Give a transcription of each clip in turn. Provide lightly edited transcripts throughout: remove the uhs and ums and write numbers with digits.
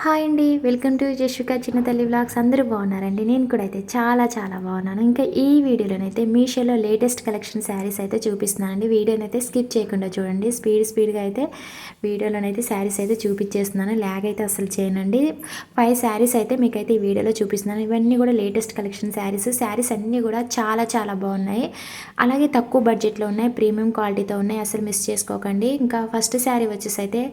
Hi అండి. Welcome to Jashvika చిన్న తల్లి వ్లాగ్స్. అందరూ బాగున్నారండి? నేను కూడా అయితే చాలా చాలా బాగున్నాను. ఇంకా ఈ వీడియోలోనైతే మీషోలో లేటెస్ట్ కలెక్షన్ శారీస్ అయితే చూపిస్తున్నానండి. వీడియోనైతే స్కిప్ చేయకుండా చూడండి. స్పీడ్గా అయితే వీడియోలోనైతే శారీస్ అయితే చూపించేస్తున్నాను. ల్యాగ్ అయితే అసలు చేయనండి. 5 శారీస్ అయితే మీకైతే ఈ వీడియోలో చూపిస్తున్నాను. ఇవన్నీ కూడా లేటెస్ట్ కలెక్షన్ శారీస్ అన్నీ కూడా చాలా చాలా బాగున్నాయి. అలాగే తక్కువ బడ్జెట్లో ఉన్నాయి, ప్రీమియం క్వాలిటీతో ఉన్నాయి. అసలు మిస్ చేసుకోకండి. ఇంకా ఫస్ట్ శారీ వచ్చేసి అయితే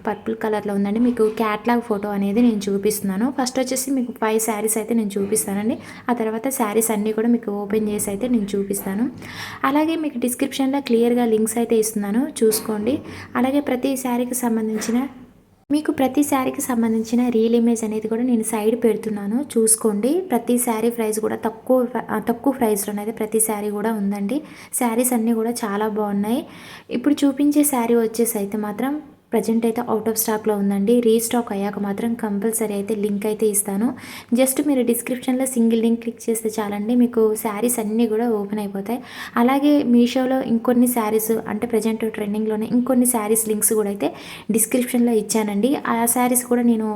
పర్పుల్ కలర్లో ఉందండి. మీకు క్యాట్లాగ్ ఫోటో అనేది నేను చూపిస్తున్నాను. ఫస్ట్ వచ్చేసి మీకు 5 శారీస్ అయితే నేను చూపిస్తానండి. ఆ తర్వాత శారీస్ అన్నీ కూడా మీకు ఓపెన్ చేసి అయితే నేను చూపిస్తాను. అలాగే మీకు డిస్క్రిప్షన్లో క్లియర్గా లింక్స్ అయితే ఇస్తున్నాను, చూసుకోండి. అలాగే ప్రతి శారీకి సంబంధించిన రియల్ ఇమేజ్ అనేది కూడా నేను సైడ్ పెడుతున్నాను, చూసుకోండి. ప్రతి శారీ ప్రైస్ కూడా తక్కువ ప్రైస్లోనైతే ప్రతి శారీ కూడా ఉందండి. శారీస్ అన్నీ కూడా చాలా బాగున్నాయి. ఇప్పుడు చూపించే శారీ వచ్చేసి అయితే మాత్రం ప్రజెంట్ అయితే అవుట్ ఆఫ్ స్టాక్లో ఉందండి. రీస్టాక్ అయ్యాక మాత్రం కంపల్సరీ అయితే లింక్ అయితే ఇస్తాను. జస్ట్ మీరు డిస్క్రిప్షన్లో సింగిల్ లింక్ క్లిక్ చేస్తే చాలండి, మీకు శారీస్ అన్నీ కూడా ఓపెన్ అయిపోతాయి. అలాగే మీషోలో ఇంకొన్ని శారీస్ అంటే ప్రజెంట్ ట్రెండింగ్లోనే ఇంకొన్ని శారీస్ లింక్స్ కూడా అయితే డిస్క్రిప్షన్లో ఇచ్చానండి. ఆ శారీస్ కూడా నేను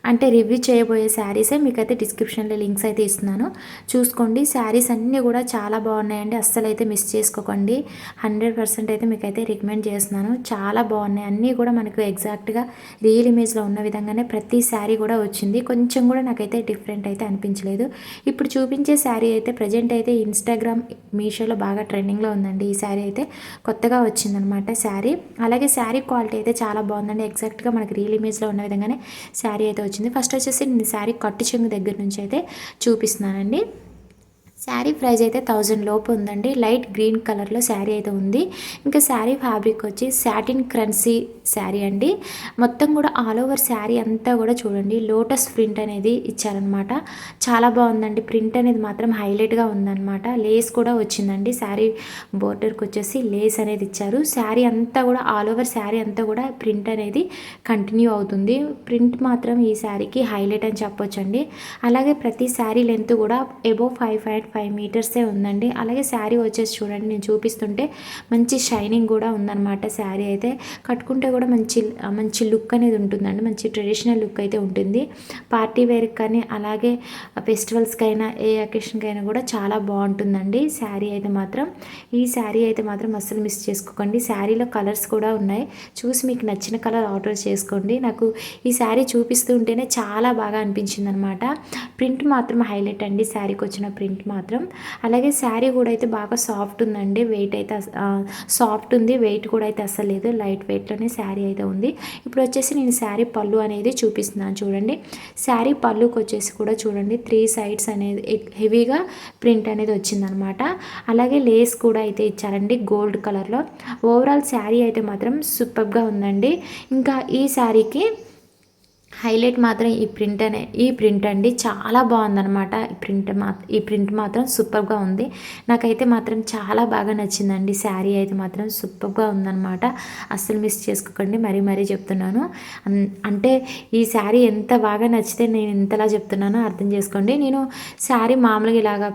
అంటే రివ్యూ చేయబోయే శారీసే మీకైతే డిస్క్రిప్షన్లో లింక్స్ అయితే ఇస్తున్నాను, చూసుకోండి. శారీస్ అన్నీ కూడా చాలా బాగున్నాయండి. అస్సలు అయితే మిస్ చేసుకోకండి. 100% అయితే మీకైతే రికమెండ్ చేస్తున్నాను. చాలా బాగున్నాయి అన్నీ కూడా. మనకు ఎగ్జాక్ట్గా రియల్ ఇమేజ్లో ఉన్న విధంగానే ప్రతి శారీ కూడా వచ్చింది. కొంచెం కూడా నాకైతే డిఫరెంట్ అయితే అనిపించలేదు. ఇప్పుడు చూపించే శారీ అయితే ప్రజెంట్ అయితే ఇన్స్టాగ్రామ్, మీషోలో బాగా ట్రెండింగ్లో ఉందండి. ఈ శారీ అయితే కొత్తగా వచ్చిందనమాట శారీ. అలాగే శారీ క్వాలిటీ అయితే చాలా బాగుందండి. ఎగ్జాక్ట్గా మనకి రియల్ ఇమేజ్లో ఉన్న విధంగానే శారీ అయితే వచ్చింది. ఫస్ట్ వచ్చేసి నేను శారీ కట్టు చెంగు దగ్గర నుంచి అయితే చూపిస్తున్నానండి. శారీ ప్రైస్ అయితే 1000 లోపు ఉందండి. లైట్ గ్రీన్ కలర్లో శారీ అయితే ఉంది. ఇంకా శారీ ఫ్యాబ్రిక్ వచ్చి సాటిన్ క్రన్సీ శారీ అండి. మొత్తం కూడా ఆల్ ఓవర్ శారీ అంతా కూడా చూడండి లోటస్ ప్రింట్ అనేది ఇచ్చారనమాట. చాలా బాగుందండి. ప్రింట్ అనేది మాత్రం హైలైట్గా ఉందన్నమాట. లేస్ కూడా వచ్చిందండి. శారీ బోర్డర్కి వచ్చేసి లేస్ అనేది ఇచ్చారు. శారీ అంతా కూడా ఆల్ ఓవర్ శారీ అంతా కూడా ప్రింట్ అనేది కంటిన్యూ అవుతుంది. ప్రింట్ మాత్రం ఈ శారీకి హైలైట్ అని చెప్పొచ్చండి. అలాగే ప్రతి శారీ లెంత్ కూడా అబోవ్ 5.5 మీటర్సే ఉందండి. అలాగే శారీ వచ్చేసి చూడండి, నేను చూపిస్తుంటే మంచి షైనింగ్ కూడా ఉందన్నమాట. శారీ అయితే కట్టుకుంటే కూడా మంచి లుక్ అనేది ఉంటుందండి. మంచి ట్రెడిషనల్ లుక్ అయితే ఉంటుంది. పార్టీ వేర్కి కానీ అలాగే ఫెస్టివల్స్కైనా ఏ అకేషన్కైనా కూడా చాలా బాగుంటుందండి శారీ అయితే మాత్రం. ఈ శారీ అయితే మాత్రం అస్సలు మిస్ చేసుకోకండి. శారీలో కలర్స్ కూడా ఉన్నాయి, చూసి మీకు నచ్చిన కలర్ ఆర్డర్ చేసుకోండి. నాకు ఈ శారీ చూపిస్తూ ఉంటేనే చాలా బాగా అనిపించింది అనమాట. ప్రింట్ మాత్రం హైలైట్ అండి, శారీకి వచ్చిన ప్రింట్ మాత్రం. అలాగే శారీ కూడా అయితే బాగా సాఫ్ట్ ఉందండి. వెయిట్ అయితే సాఫ్ట్ ఉంది, వెయిట్ కూడా అయితే అస్సలు లేదు. లైట్ వెయిట్లోనే శారీ అయితే ఉంది. ఇప్పుడు వచ్చేసి నేను శారీ పళ్ళు అనేది చూపిస్తున్నాను చూడండి. శారీ పళ్ళుకి వచ్చేసి కూడా చూడండి 3 సైడ్స్ అనేది హెవీగా ప్రింట్ అనేది వచ్చిందనమాట. అలాగే లేస్ కూడా అయితే ఇచ్చారండి గోల్డ్ కలర్లో. ఓవరాల్ శారీ అయితే మాత్రం సూపర్గా ఉందండి. ఇంకా ఈ శారీకి హైలైట్ మాత్రం ఈ ప్రింట్ అండి. చాలా బాగుందనమాట. ఈ ప్రింట్ మాత్రం సూపర్గా ఉంది. నాకైతే మాత్రం చాలా బాగా నచ్చిందండి. శారీ అయితే మాత్రం సూపర్గా ఉందనమాట. అస్సలు మిస్ చేసుకోకండి, మరీ చెప్తున్నాను. అంటే ఈ శారీ ఎంత బాగా నచ్చితే నేను ఇంతలా చెప్తున్నానో అర్థం చేసుకోండి. నేను శారీ మామూలుగా ఇలాగా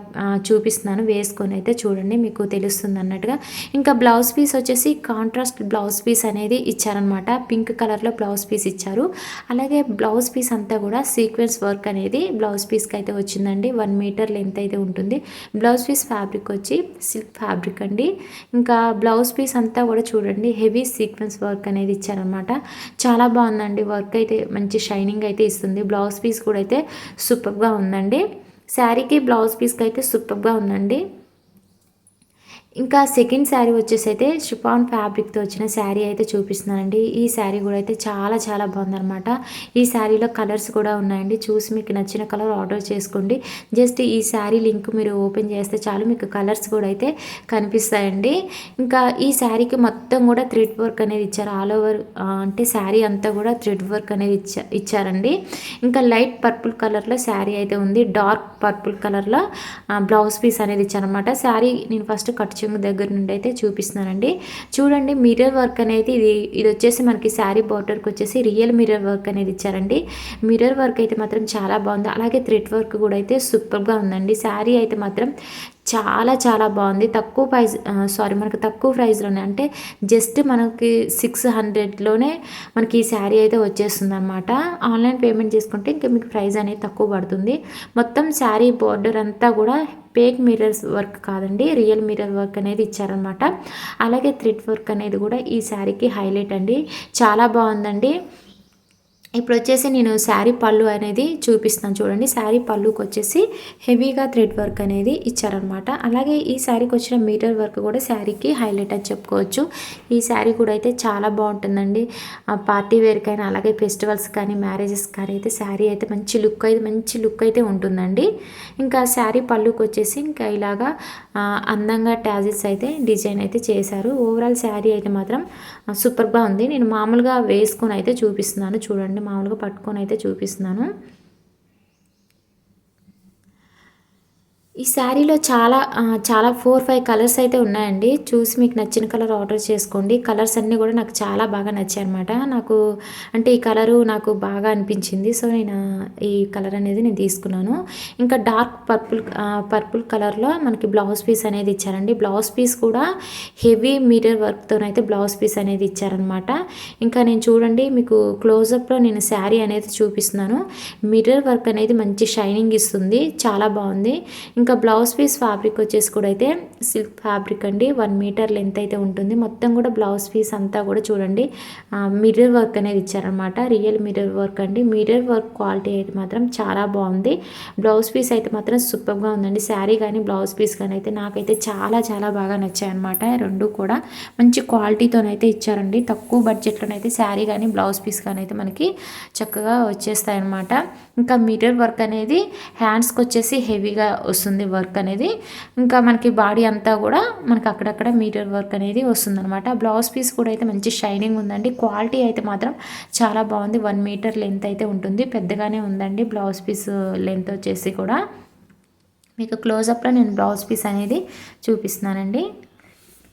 చూపిస్తున్నాను, వేసుకొని అయితే చూడండి, మీకు తెలుస్తుంది అన్నట్టుగా. ఇంకా బ్లౌజ్ పీస్ వచ్చేసి కాంట్రాస్ట్ బ్లౌజ్ పీస్ అనేది ఇచ్చారనమాట. పింక్ కలర్లో బ్లౌజ్ పీస్ ఇచ్చారు. అలాగే బ్లౌజ్ పీస్ అంతా కూడా సీక్వెన్స్ వర్క్ అనేది బ్లౌజ్ పీస్కి అయితే వచ్చిందండి. 1 మీటర్ లెంత్ అయితే ఉంటుంది. బ్లౌజ్ పీస్ ఫ్యాబ్రిక్ వచ్చి సిల్క్ ఫ్యాబ్రిక్ అండి. ఇంకా బ్లౌజ్ పీస్ అంతా కూడా చూడండి హెవీ సీక్వెన్స్ వర్క్ అనేది ఇచ్చారనమాట. చాలా బాగుందండి. వర్క్ అయితే మంచి షైనింగ్ అయితే ఇస్తుంది. బ్లౌజ్ పీస్ కూడా అయితే సూపర్గా ఉందండి. శారీకి బ్లౌజ్ పీస్కి అయితే సూపర్గా ఉందండి. ఇంకా సెకండ్ శారీ వచ్చేసి అయితే షిఫాన్ ఫ్యాబ్రిక్తో వచ్చిన శారీ అయితే చూపిస్తున్నానండి. ఈ శారీ కూడా అయితే చాలా చాలా బాగుందనమాట. ఈ శారీలో కలర్స్ కూడా ఉన్నాయండి. చూసి మీకు నచ్చిన కలర్ ఆర్డర్ చేసుకోండి. జస్ట్ ఈ శారీ లింక్ మీరు ఓపెన్ చేస్తే చాలు, మీకు కలర్స్ కూడా అయితే కనిపిస్తాయండి. ఇంకా ఈ శారీకి మొత్తం కూడా థ్రెడ్ వర్క్ అనేది ఇచ్చారు. ఆల్ ఓవర్ అంటే శారీ అంతా కూడా థ్రెడ్ వర్క్ అనేది ఇచ్చారండి. ఇంకా లైట్ పర్పుల్ కలర్లో శారీ అయితే ఉంది. డార్క్ పర్పుల్ కలర్లో బ్లౌజ్ పీస్ అనేది ఇచ్చారనమాట. శారీ నేను ఫస్ట్ కట్ చెంగు దగ్గర నుండి అయితే చూపిస్తున్నానండి. చూడండి మిర్రర్ వర్క్ అనేది ఇది వచ్చేసి మనకి శారీ బోర్డర్కి వచ్చేసి రియల్ మిర్రర్ వర్క్ అనేది ఇచ్చారండి. మిర్రర్ వర్క్ అయితే మాత్రం చాలా బాగుంది. అలాగే థ్రెడ్ వర్క్ కూడా అయితే సూపర్గా ఉందండి. శారీ అయితే మాత్రం చాలా చాలా బాగుంది. తక్కువ ప్రైస్ మనకు తక్కువ ప్రైస్‌లోనే అంటే జస్ట్ మనకి 600లోనే మనకి ఈ శారీ అయితే వచ్చేస్తుందనమాట. ఆన్‌లైన్ పేమెంట్ చేసుకుంటే ఇంకా మీకు ప్రైస్ అనేది తక్కువ పడుతుంది. మొత్తం శారీ బోర్డర్ అంతా కూడా ఫేక్ మిర్రర్స్ వర్క్ కాదండి. రియల్ మిర్రర్ వర్క్ అనేది ఇచ్చారనమాట. అలాగే థ్రెడ్ వర్క్ అనేది కూడా ఈ శారీకి హైలైట్ అండి. చాలా బాగుందండి. ఇప్పుడు వచ్చేసి నేను శారీ పళ్ళు అనేది చూపిస్తాను చూడండి. శారీ పళ్ళుకి వచ్చేసి హెవీగా థ్రెడ్ వర్క్ అనేది ఇచ్చారనమాట. అలాగే ఈ శారీకి వచ్చిన మీటర్ వర్క్ కూడా శారీకి హైలైట్ అని చెప్పుకోవచ్చు. ఈ శారీ కూడా అయితే చాలా బాగుంటుందండి. పార్టీ వేర్కైనా అలాగే ఫెస్టివల్స్ కానీ మ్యారేజెస్ కానీ అయితే శారీ అయితే మంచి లుక్ అయితే ఉంటుందండి. ఇంకా శారీ పళ్ళుకి వచ్చేసి ఇంకా ఇలాగా అందంగా ట్యాజిల్స్ అయితే డిజైన్ అయితే చేశారు. ఓవరాల్ శారీ అయితే మాత్రం సూపర్గా ఉంది. నేను మామూలుగా వేసుకొని అయితే చూపిస్తున్నాను చూడండి. మామూలుగా పట్టుకొని అయితే చూపిస్తున్నాను. ఈ శారీలో చాలా 4-5 కలర్స్ అయితే ఉన్నాయండి. చూసి మీకు నచ్చిన కలర్ ఆర్డర్ చేసుకోండి. కలర్స్ అన్నీ కూడా నాకు చాలా బాగా నచ్చాయన్నమాట. నాకు అంటే ఈ కలరు నాకు బాగా అనిపించింది. సో నేను ఈ కలర్ అనేది నేను తీసుకున్నాను. ఇంకా డార్క్ పర్పుల్ కలర్లో మనకి బ్లౌజ్ పీస్ అనేది ఇచ్చారండి. బ్లౌజ్ పీస్ కూడా హెవీ మిర్రర్ వర్క్తోనైతే బ్లౌజ్ పీస్ అనేది ఇచ్చారనమాట. ఇంకా నేను చూడండి మీకు క్లోజప్లో నేను శారీ అనేది చూపిస్తున్నాను. మిర్రర్ వర్క్ అనేది మంచి షైనింగ్ ఇస్తుంది. చాలా బాగుంది. ఇంకా బ్లౌజ్ పీస్ ఫ్యాబ్రిక్ వచ్చేసి కూడా అయితే సిల్క్ ఫ్యాబ్రిక్ అండి. 1 మీటర్ లెంత్ అయితే ఉంటుంది. మొత్తం కూడా బ్లౌజ్ పీస్ అంతా కూడా చూడండి మిర్రర్ వర్క్ అనేది ఇచ్చారనమాట. రియల్ మిర్రర్ వర్క్ అండి. మిర్రర్ వర్క్ క్వాలిటీ అయితే మాత్రం చాలా బాగుంది. బ్లౌజ్ పీస్ అయితే మాత్రం సూపర్గా ఉందండి. శారీ కానీ బ్లౌజ్ పీస్ కానీ అయితే నాకైతే చాలా చాలా బాగా నచ్చాయి అనమాట. రెండు కూడా మంచి క్వాలిటీతోనైతే ఇచ్చారండి. తక్కువ బడ్జెట్లోనైతే శారీ కానీ బ్లౌజ్ పీస్ కానీ అయితే మనకి చక్కగా వచ్చేస్తాయి అనమాట. ఇంకా మిర్రర్ వర్క్ అనేది హ్యాండ్స్కి వచ్చేసి హెవీగా వస్తుంది వర్క్ అనేది. ఇంకా మనకి బాడీ అంతా కూడా మనకి అక్కడక్కడ మిర్రర్ వర్క్ అనేది వస్తుందన్నమాట. బ్లౌజ్ పీస్ కూడా అయితే మంచి షైనింగ్ ఉందండి. క్వాలిటీ అయితే మాత్రం చాలా బాగుంది. 1 మీటర్ లెంత్ అయితే ఉంటుంది. పెద్దగానే ఉందండి బ్లౌజ్ పీస్ లెంత్ వచ్చేసి కూడా. మీకు క్లోజప్లో నేను బ్లౌజ్ పీస్ అనేది చూపిస్తున్నానండి.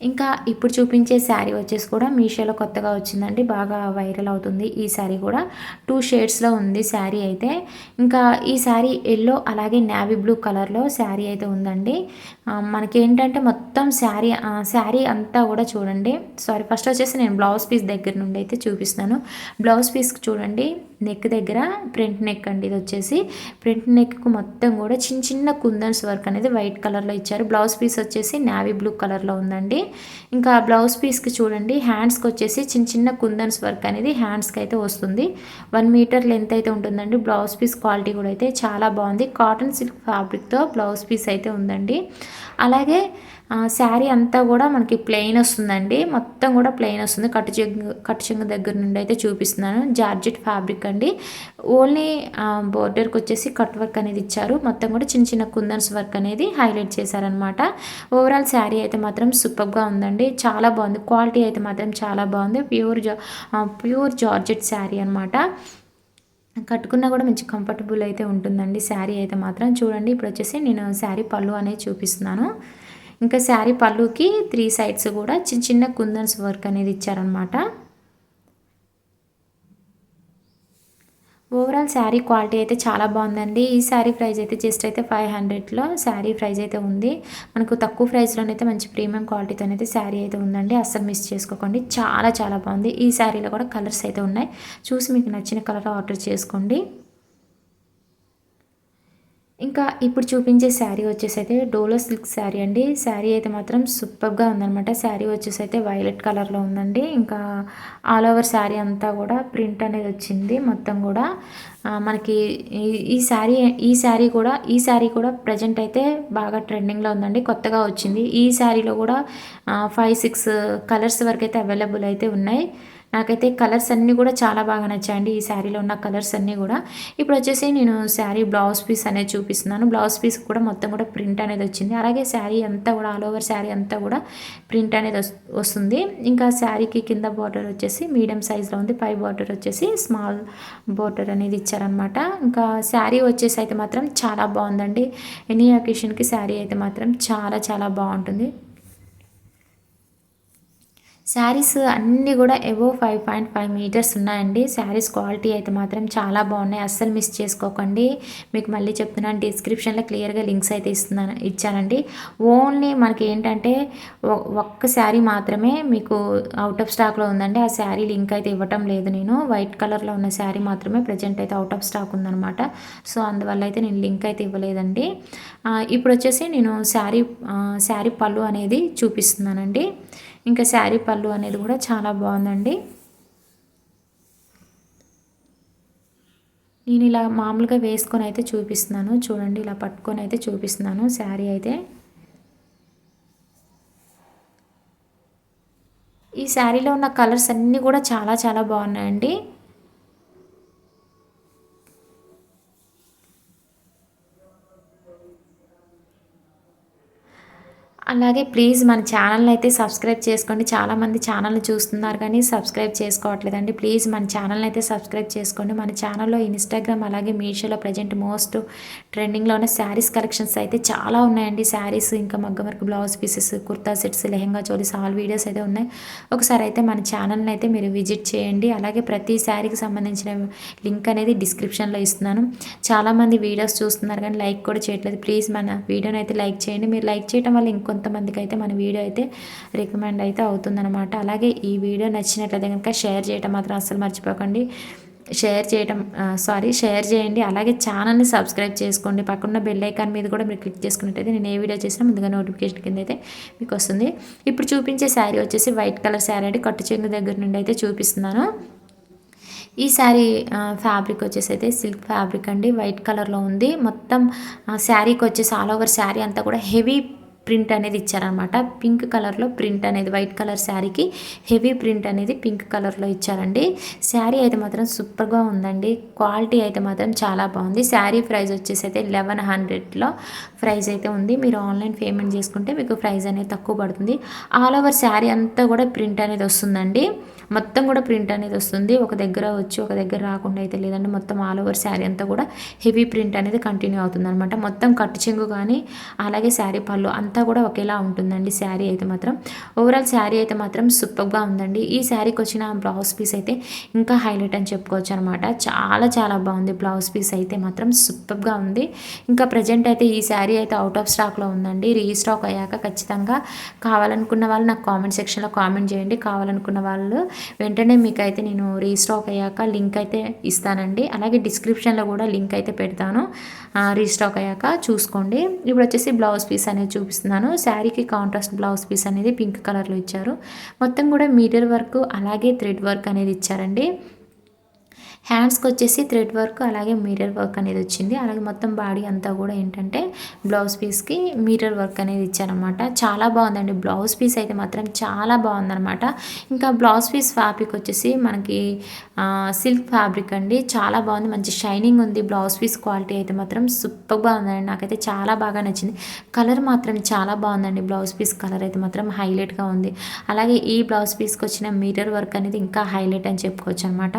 ఇంకా ఇప్పుడు చూపించే శారీ వచ్చేసి కూడా మీషోలో కొత్తగా వచ్చిందండి. బాగా వైరల్ అవుతుంది ఈ శారీ కూడా. 2 షేడ్స్లో ఉంది శారీ అయితే. ఇంకా ఈ శారీ ఎల్లో అలాగే నేవీ బ్లూ కలర్లో శారీ అయితే ఉందండి. మనకేంటంటే మొత్తం శారీ అంతా కూడా చూడండి. ఫస్ట్ వచ్చేసి నేను బ్లౌజ్ పీస్ దగ్గర నుండి అయితే చూపిస్తున్నాను. బ్లౌజ్ పీస్కి చూడండి నెక్ దగ్గర ఫ్రంట్ నెక్ అండి. ఇది వచ్చేసి ఫ్రంట్ నెక్కు మొత్తం కూడా చిన్న చిన్న కుందన్స్ వర్క్ అనేది వైట్ కలర్లో ఇచ్చారు. బ్లౌజ్ పీస్ వచ్చేసి నేవీ బ్లూ కలర్లో ఉందండి. ఇంకా బ్లౌజ్ పీస్కి చూడండి హ్యాండ్స్కి వచ్చేసి చిన్న చిన్న కుందన్స్ వర్క్ అనేది హ్యాండ్స్కి అయితే వస్తుంది. 1 మీటర్ లెంత్ అయితే ఉంటుందండి. బ్లౌజ్ పీస్ క్వాలిటీ కూడా అయితే చాలా బాగుంది. కాటన్ సిల్క్ ఫ్యాబ్రిక్తో బ్లౌజ్ పీస్ అయితే ఉందండి. అలాగే శారీ అంతా కూడా మనకి ప్లెయిన్ వస్తుందండి. మొత్తం కూడా ప్లెయిన్ వస్తుంది. కట్టు చెంగు దగ్గర నుండి అయితే చూపిస్తున్నాను. జార్జెట్ ఫ్యాబ్రిక్ అండి. ఓన్లీ బోర్డర్కి వచ్చేసి కట్ వర్క్ అనేది ఇచ్చారు. మొత్తం కూడా చిన్న చిన్న కుందన్స్ వర్క్ అనేది హైలైట్ చేశారనమాట. ఓవరాల్ శారీ అయితే మాత్రం సూపర్గా ఉందండి. చాలా బాగుంది. క్వాలిటీ అయితే మాత్రం చాలా బాగుంది. ప్యూర్ జార్జెట్ శారీ అనమాట. కట్టుకున్నా కూడా మంచి కంఫర్టబుల్ అయితే ఉంటుందండి శారీ అయితే మాత్రం. చూడండి ఇప్పుడు వచ్చేసి నేను శారీ పళ్ళు అనేది చూపిస్తున్నాను. ఇంకా శారీ పళ్ళుకి 3 సైడ్స్ కూడా చిన్న చిన్న కుందన్స్ వర్క్ అనేది ఇచ్చారనమాట. ఓవరాల్ శారీ క్వాలిటీ అయితే చాలా బాగుందండి. ఈ శారీ ప్రైస్ అయితే జస్ట్ అయితే 500లో శారీ ప్రైస్ అయితే ఉంది. మనకు తక్కువ ప్రైస్లోనైతే మంచి ప్రీమియం క్వాలిటీతో అయితే శారీ అయితే ఉందండి. అస్సలు మిస్ చేసుకోకండి. చాలా చాలా బాగుంది. ఈ శారీలో కూడా కలర్స్ అయితే ఉన్నాయి. చూసి మీకు నచ్చిన కలర్ ఆర్డర్ చేసుకోండి. ఇంకా ఇప్పుడు చూపించే శారీ వచ్చేసి అయితే డోలో సిల్క్ శారీ అండి. శారీ అయితే మాత్రం సూపర్గా ఉందనమాట. శారీ వచ్చేసి అయితే వైలెట్ కలర్లో ఉందండి. ఇంకా ఆల్ ఓవర్ శారీ అంతా కూడా ప్రింట్ అనేది వచ్చింది. మొత్తం కూడా మనకి ఈ శారీ కూడా ప్రజెంట్ అయితే బాగా ట్రెండింగ్లో ఉందండి. కొత్తగా వచ్చింది. ఈ శారీలో కూడా 5-6 కలర్స్ వరకు అయితే అవైలబుల్ అయితే ఉన్నాయి. నాకైతే కలర్స్ అన్నీ కూడా చాలా బాగా నచ్చాయండి. ఈ శారీలో ఉన్న కలర్స్ అన్నీ కూడా. ఇప్పుడు వచ్చేసి నేను శారీ బ్లౌజ్ పీస్ అనేది చూపిస్తున్నాను. బ్లౌజ్ పీస్ కూడా మొత్తం కూడా ప్రింట్ అనేది వచ్చింది. అలాగే శారీ అంతా కూడా ఆల్ ఓవర్ శారీ అంతా కూడా ప్రింట్ అనేది వస్తుంది. ఇంకా శారీకి కింద బార్డర్ వచ్చేసి మీడియం సైజ్లో ఉంది. పై బార్డర్ వచ్చేసి స్మాల్ బార్డర్ అనేది ఇచ్చారనమాట. ఇంకా శారీ వచ్చేసి అయితే మాత్రం చాలా బాగుందండి. ఎనీ అకేషన్కి శారీ అయితే మాత్రం చాలా చాలా బాగుంటుంది. శారీస్ అన్నీ కూడా అబోవ్ 5.5 మీటర్స్ ఉన్నాయండి. శారీస్ క్వాలిటీ అయితే మాత్రం చాలా బాగున్నాయి. అస్సలు మిస్ చేసుకోకండి. మీకు మళ్ళీ చెప్తున్నాను, డిస్క్రిప్షన్లో క్లియర్గా లింక్స్ అయితే ఇచ్చానండి. ఓన్లీ మనకి ఏంటంటే ఒక్క శారీ మాత్రమే మీకు అవుట్ ఆఫ్ స్టాక్లో ఉందండి. ఆ శారీ లింక్ అయితే ఇవ్వటం లేదు నేను. వైట్ కలర్లో ఉన్న శారీ మాత్రమే ప్రజెంట్ అయితే అవుట్ ఆఫ్ స్టాక్ ఉందనమాట. సో అందువల్ల అయితే నేను లింక్ అయితే ఇవ్వలేదండి. ఇప్పుడు వచ్చేసి నేను శారీ పళ్ళు అనేది చూపిస్తున్నానండి. ఇంకా శారీ పళ్ళు అనేది కూడా చాలా బాగుందండి. నేను ఇలా మామూలుగా వేసుకొని అయితే చూపిస్తున్నాను చూడండి, ఇలా పట్టుకొని అయితే చూపిస్తున్నాను శారీ అయితే. ఈ శారీలో ఉన్న కలర్స్ అన్నీ కూడా చాలా చాలా బాగున్నాయండి. అలాగే ప్లీజ్ మన ఛానల్ని అయితే సబ్స్క్రైబ్ చేసుకోండి. చాలామంది ఛానల్ని చూస్తున్నారు కానీ సబ్స్క్రైబ్ చేసుకోవట్లేదండి. ప్లీజ్ మన ఛానల్ని అయితే సబ్స్క్రైబ్ చేసుకోండి. మన ఛానల్లో ఇన్స్టాగ్రామ్ అలాగే మీషోలో ప్రజెంట్ మోస్ట్ ట్రెండింగ్లో ఉన్న శారీస్ కలెక్షన్స్ అయితే చాలా ఉన్నాయండి. శారీస్ ఇంకా మగ్గం work blouse pieces, kurta sets, lehenga cholis all videos అయితే ఉన్నాయి. ఒకసారి అయితే మన ఛానల్ని అయితే మీరు విజిట్ చేయండి. అలాగే ప్రతి శారీకి సంబంధించిన లింక్ అనేది డిస్క్రిప్షన్లో ఇస్తున్నాను. చాలామంది వీడియోస్ చూస్తున్నారు కానీ లైక్ కూడా చేయట్లేదు. ప్లీజ్ మన వీడియోని అయితే లైక్ చేయండి. మీరు లైక్ చేయడం వల్ల ఇంకొంతమందికి అయితే మన వీడియో అయితే రికమెండ్ అయితే అవుతుందన్నమాట. అలాగే ఈ వీడియో నచ్చినట్లయితే కనుక షేర్ చేయడం మాత్రం అస్సలు మర్చిపోకండి. షేర్ చేయండి. అలాగే ఛానల్ని సబ్స్క్రైబ్ చేసుకోండి. పక్కన బెల్ ఐకాన్ మీద కూడా మీరు క్లిక్ చేసుకున్నట్టయితే నేను ఏ వీడియో చేసినా ముందుగా నోటిఫికేషన్ కింద అయితే మీకు వస్తుంది. ఇప్పుడు చూపించే శారీ వచ్చేసి వైట్ కలర్ శారీ అండి. కట్టు చెంగు దగ్గర నుండి అయితే చూపిస్తున్నాను. ఈ శారీ ఫ్యాబ్రిక్ వచ్చేసి అయితే సిల్క్ ఫ్యాబ్రిక్ అండి. వైట్ కలర్లో ఉంది. మొత్తం శారీకి వచ్చేసి ఆల్ ఓవర్ శారీ అంతా కూడా హెవీ ప్రింట్ అనేది ఇచ్చారనమాట. పింక్ కలర్లో ప్రింట్ అనేది వైట్ కలర్ శారీకి హెవీ ప్రింట్ అనేది పింక్ కలర్లో ఇచ్చారండి. శారీ అయితే మాత్రం సూపర్గా ఉందండి. క్వాలిటీ అయితే మాత్రం చాలా బాగుంది. శారీ ప్రైస్ వచ్చేసి అయితే 1100లో ప్రైస్ అయితే ఉంది. మీరు ఆన్లైన్ పేమెంట్ చేసుకుంటే మీకు ప్రైస్ అనేది తక్కువ పడుతుంది. ఆల్ ఓవర్ శారీ అంతా కూడా ప్రింట్ అనేది వస్తుందండి. మొత్తం కూడా ప్రింట్ అనేది వస్తుంది. ఒక దగ్గర వచ్చి ఒక దగ్గర రాకుండా అయితే లేదండి. మొత్తం ఆల్ ఓవర్ శారీ అంతా కూడా హెవీ ప్రింట్ అనేది కంటిన్యూ అవుతుంది అనమాట. మొత్తం కట్టు చెంగు కానీ అలాగే శారీ పళ్ళు అంతా కూడా ఒకేలా ఉంటుందండి. శారీ అయితే మాత్రం ఓవరాల్ శారీ అయితే మాత్రం సూపర్గా ఉందండి. ఈ శారీకి వచ్చిన బ్లౌజ్ పీస్ అయితే ఇంకా హైలైట్ అని చెప్పుకోవచ్చు అనమాట. చాలా చాలా బాగుంది. బ్లౌజ్ పీస్ అయితే మాత్రం సూపర్గా ఉంది. ఇంకా ప్రజెంట్ అయితే ఈ శారీ అయితే అవుట్ ఆఫ్ స్టాక్లో ఉందండి. రీస్టాక్ అయ్యాక ఖచ్చితంగా కావాలనుకున్న వాళ్ళు నాకు కామెంట్ సెక్షన్లో కామెంట్ చేయండి. కావాలనుకున్న వాళ్ళు వెంటనే మీకైతే నేను రీస్టాక్ అయ్యాక లింక్ అయితే ఇస్తానండి. అలాగే డిస్క్రిప్షన్లో కూడా లింక్ అయితే పెడతాను. రీస్టాక్ అయ్యాక చూసుకోండి. ఇప్పుడు వచ్చేసి బ్లౌజ్ పీస్ అనేది చూపిస్తున్నాను. శారీకి కాంట్రాస్ట్ బ్లౌజ్ పీస్ అనేది పింక్ కలర్లో ఇచ్చారు. మొత్తం కూడా మీటర్ వర్క్ అలాగే థ్రెడ్ వర్క్ అనేది ఇచ్చారండి. హ్యాండ్స్కి వచ్చేసి థ్రెడ్ వర్క్ అలాగే మిర్రర్ వర్క్ అనేది వచ్చింది. అలాగే మొత్తం బాడీ అంతా కూడా ఏంటంటే బ్లౌజ్ పీస్కి మిర్రర్ వర్క్ అనేది ఇచ్చారనమాట. చాలా బాగుందండి. బ్లౌజ్ పీస్ అయితే మాత్రం చాలా బాగుందనమాట. ఇంకా బ్లౌజ్ పీస్ ఫ్యాబ్రిక్ వచ్చేసి మనకి సిల్క్ ఫ్యాబ్రిక్ అండి. చాలా బాగుంది. మంచి షైనింగ్ ఉంది. బ్లౌజ్ పీస్ క్వాలిటీ అయితే మాత్రం సూపర్గా ఉందండి. నాకైతే చాలా బాగా నచ్చింది. కలర్ మాత్రం చాలా బాగుందండి. బ్లౌజ్ పీస్ కలర్ అయితే మాత్రం హైలైట్గా ఉంది. అలాగే ఈ బ్లౌజ్ పీస్కి వచ్చిన మిర్రర్ వర్క్ అనేది ఇంకా హైలైట్ అని చెప్పుకోవచ్చు అనమాట.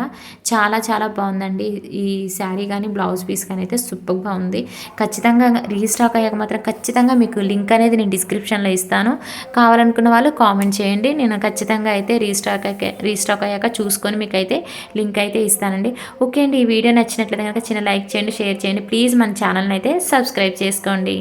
చాలా చాలా బాగుందండి. ఈ శారీ కానీ బ్లౌజ్ పీస్ కానీ అయితే సూపర్గా ఉంది. ఖచ్చితంగా రీస్టాక్ అయ్యాక మాత్రం ఖచ్చితంగా మీకు లింక్ అనేది నేను డిస్క్రిప్షన్లో ఇస్తాను. కావాలనుకున్న వాళ్ళు కామెంట్ చేయండి. నేను ఖచ్చితంగా అయితే రీస్టాక్ అయ్యాక చూసుకొని మీకు అయితే లింక్ అయితే ఇస్తానండి. ఓకే అండి. ఈ వీడియో నచ్చినట్లయితే కనుక చిన్న లైక్ చేయండి, షేర్ చేయండి. ప్లీజ్ మన ఛానల్ని అయితే సబ్స్క్రైబ్ చేసుకోండి.